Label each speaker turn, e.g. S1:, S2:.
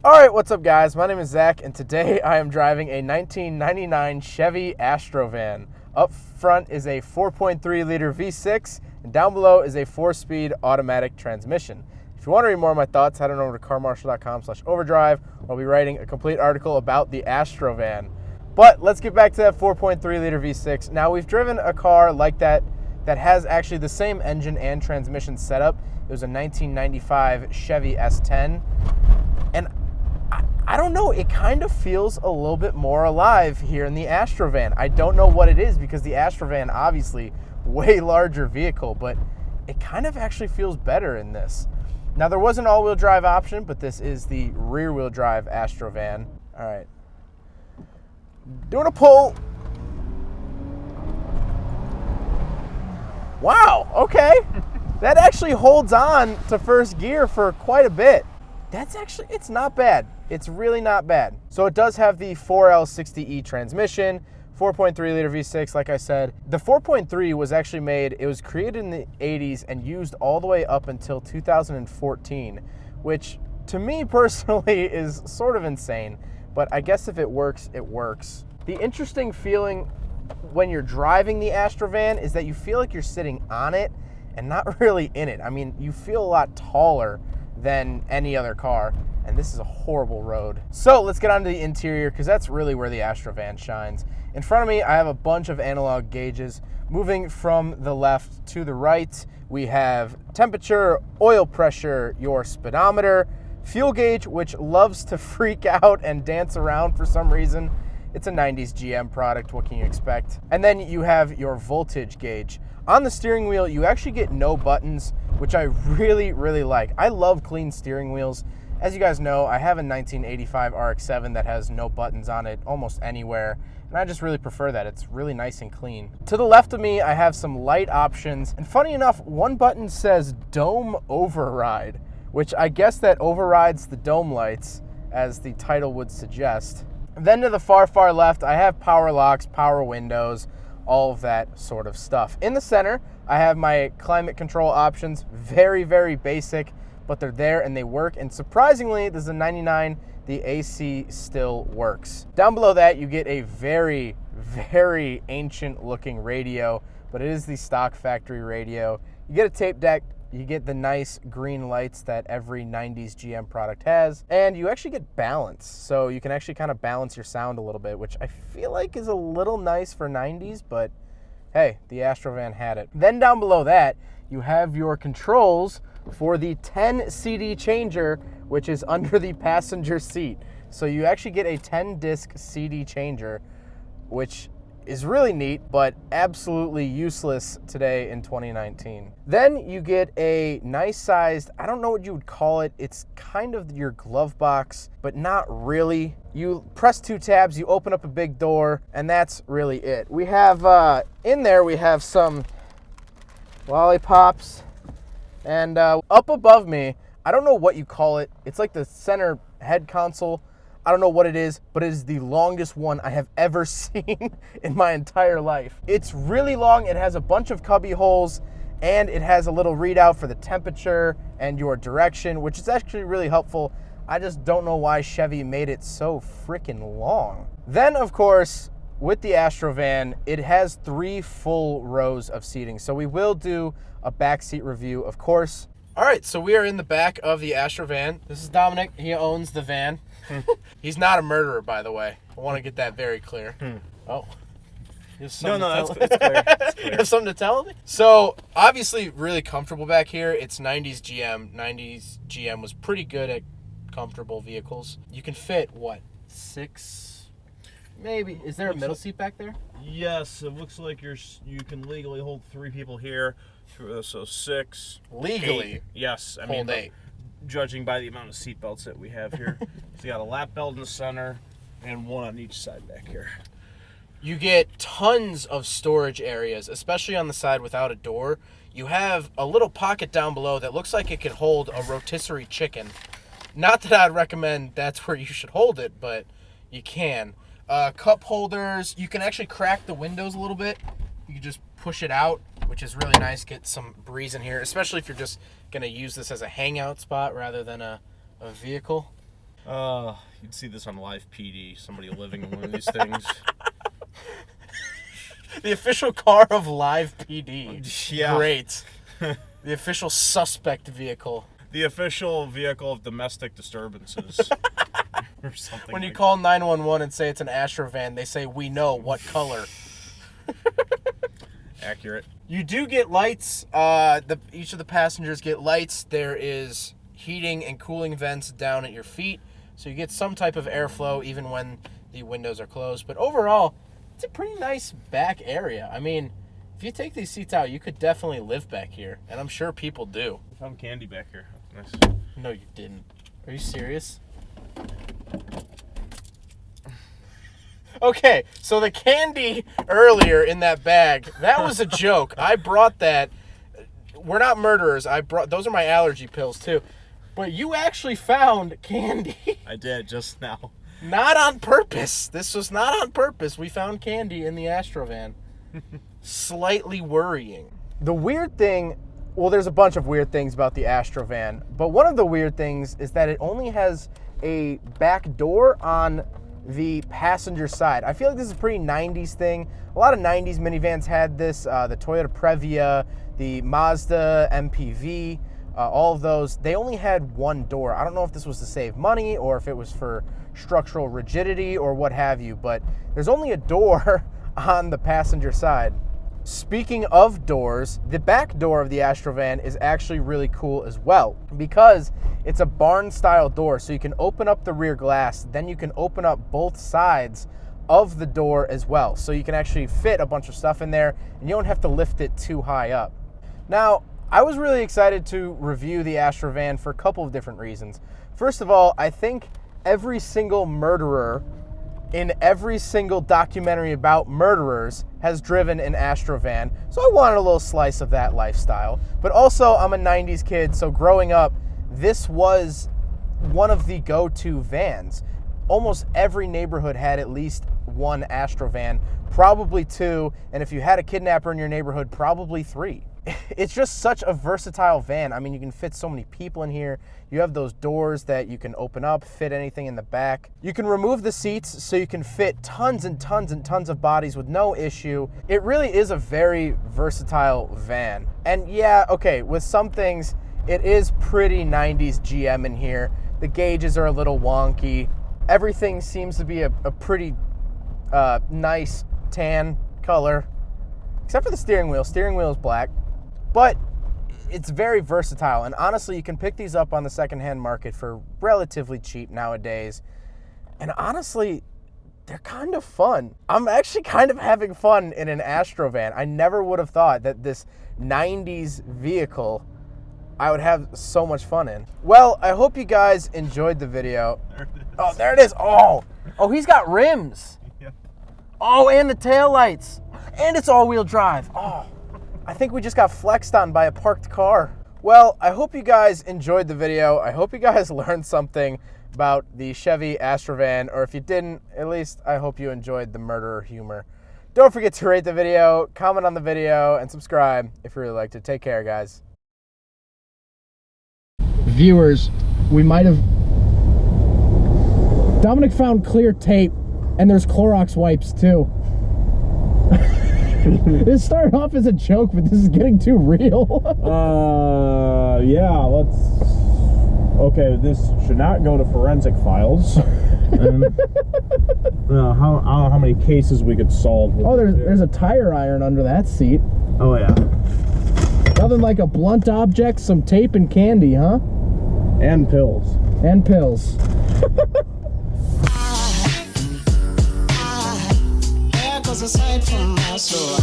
S1: All right, what's up, guys? My name is Zach, and today I am driving a 1999 Chevy Astro van. Up front is a 4.3-liter V6, and down below is a 4-speed automatic transmission. If you want to read more of my thoughts, head on over to carmarshal.com/overdrive. I'll be writing a complete article about the Astro van. But let's get back to that 4.3-liter V6. Now, we've driven a car like that has actually the same engine and transmission setup. It was a 1995 Chevy S10. And I don't know, it kind of feels a little bit more alive here in the Astro van. I don't know what it is because the Astro van, obviously, way larger vehicle, but it kind of actually feels better in this. Now, there was an all-wheel drive option, but this is the rear-wheel drive Astro van. All right. Doing a pull. Wow, okay. That actually holds on to first gear for quite a bit. It's not bad. It's really not bad. So it does have the 4L60E transmission, 4.3-liter V6, like I said. The 4.3 was actually it was created in the 80s and used all the way up until 2014, which to me personally is sort of insane, but I guess if it works, it works. The interesting feeling when you're driving the Astro van is that you feel like you're sitting on it and not really in it. I mean, you feel a lot taller than any other car, and this is a horrible road. So let's get on to the interior, because that's really where the Astro van shines. In front of me, I have a bunch of analog gauges. Moving from the left to the right, we have temperature, oil pressure, your speedometer, fuel gauge, which loves to freak out and dance around for some reason. It's a 90s GM product, what can you expect? And then you have your voltage gauge. On the steering wheel, you actually get no buttons, which I really, really like. I love clean steering wheels. As you guys know, I have a 1985 RX-7 that has no buttons on it almost anywhere, and I just really prefer that. It's really nice and clean. To the left of me, I have some light options, and funny enough, one button says Dome Override, which I guess that overrides the dome lights, as the title would suggest. Then to the far, far left, I have power locks, power windows, all of that sort of stuff. In the center, I have my climate control options. Very, very basic, but they're there and they work. And surprisingly, this is a 99, the AC still works. Down below that, you get a very, very ancient looking radio, but it is the stock factory radio. You get a tape deck. You get the nice green lights that every 90s GM product has, and you actually get balance. So you can actually kind of balance your sound a little bit, which I feel like is a little nice for 90s, but hey, the Astro van had it. Then down below that, you have your controls for the 10 CD changer, which is under the passenger seat. So you actually get a 10-disc CD changer, which is really neat, but absolutely useless today in 2019. Then you get a nice sized, I don't know what you would call it, it's kind of your glove box, but not really. You press 2 tabs, you open up a big door, and that's really it. We have, in there we have some lollipops, and up above me, I don't know what you call it, it's like the center head console. I don't know what it is, but it is the longest one I have ever seen in my entire life. It's really long, it has a bunch of cubby holes, and it has a little readout for the temperature and your direction, which is actually really helpful. I just don't know why Chevy made it so freaking long. Then, of course, with the Astro van, it has 3 full rows of seating, so we will do a backseat review, of course. All right, so we are in the back of the Astro van. This is Dominic, he owns the van. He's not a murderer, by the way. I want to get that very clear. Oh. That's clear. That's clear. You have something to tell me? So, obviously, really comfortable back here. It's 90s GM. 90s GM was pretty good at comfortable vehicles. You can fit, what, 6? Maybe. Is there a middle seat back there?
S2: Yes, it looks like you can legally hold 3 people here. So 6.
S1: Legally?
S2: 8. Yes. I
S1: hold
S2: mean,
S1: 8.
S2: Judging by the amount of seat belts that we have here. So you got a lap belt in the center and 1 on each side back here.
S1: You get tons of storage areas, especially on the side without a door. You have a little pocket down below that looks like it could hold a rotisserie chicken. Not that I'd recommend that's where you should hold it, but you can. Cup holders. You can actually crack the windows a little bit. You can just push it out, which is really nice. Get some breeze in here, especially if you're just going to use this as a hangout spot rather than a vehicle.
S2: You'd see this on live PD. Somebody living in one of these things.
S1: The official car of live PD.
S2: Yeah.
S1: Great. The official suspect vehicle.
S2: The official vehicle of domestic disturbances. Or something.
S1: When you
S2: like
S1: call 911 and say it's an Astro van, they say, we know what color.
S2: Accurate.
S1: You do get lights. Each of the passengers get lights. There is heating and cooling vents down at your feet, so you get some type of airflow even when the windows are closed. But overall, it's a pretty nice back area. I mean, if you take these seats out, you could definitely live back here, and I'm sure people do.
S2: I found candy back here. Nice.
S1: No, you didn't. Are you serious? Okay, so the candy earlier in that bag, that was a joke. I brought that. We're not murderers. Those are my allergy pills too. But you actually found candy.
S2: I did just now.
S1: Not on purpose. This was not on purpose. We found candy in the Astro van. Slightly worrying. The weird thing, well, there's a bunch of weird things about the Astro van, but one of the weird things is that it only has a back door on the passenger side. I feel like this is a pretty 90s thing. A lot of 90s minivans had this. The Toyota Previa, the Mazda MPV, all of those, they only had one door. I don't know if this was to save money or if it was for structural rigidity or what have you, but there's only a door on the passenger side. Speaking of doors, the back door of the Astro van is actually really cool as well because it's a barn style door, so you can open up the rear glass, then you can open up both sides of the door as well, so you can actually fit a bunch of stuff in there and you don't have to lift it too high up. Now, I was really excited to review the Astro van for a couple of different reasons. First of all, I think every single murderer in every single documentary about murderers has driven an Astro van, so I wanted a little slice of that lifestyle. But also, I'm a 90s kid, so growing up, this was one of the go-to vans. Almost every neighborhood had at least one Astro van, probably two, and if you had a kidnapper in your neighborhood, probably three. It's just such a versatile van. I mean, you can fit so many people in here. You have those doors that you can open up, fit anything in the back. You can remove the seats so you can fit tons and tons and tons of bodies with no issue. It really is a very versatile van. And yeah, okay, with some things, it is pretty 90s GM in here. The gauges are a little wonky. Everything seems to be a pretty nice tan color, except for the steering wheel. Steering wheel is black. But it's very versatile, and honestly, you can pick these up on the secondhand market for relatively cheap nowadays. And honestly, they're kind of fun. I'm actually kind of having fun in an Astro van. I never would have thought that this 90s vehicle I would have so much fun in. Well, I hope you guys enjoyed the video.
S2: There it is.
S1: Oh, there it is. Oh, he's got rims.
S2: Yeah.
S1: Oh, and the taillights. And it's all-wheel drive. Oh. I think we just got flexed on by a parked car. Well, I hope you guys enjoyed the video. I hope you guys learned something about the Chevy Astro van, or if you didn't, at least I hope you enjoyed the murderer humor. Don't forget to rate the video, comment on the video, and subscribe if you really liked it. Take care, guys. Viewers, we might have... Dominic found clear tape, and there's Clorox wipes, too. It started off as a joke, but this is getting too real.
S3: Yeah, let's... Okay, this should not go to forensic files. And, I don't know how many cases we could solve.
S1: Oh, there's a tire iron under that seat.
S3: Oh, yeah.
S1: Nothing like a blunt object, some tape and candy, huh?
S3: And pills.
S1: And pills.
S4: Aside from my soul.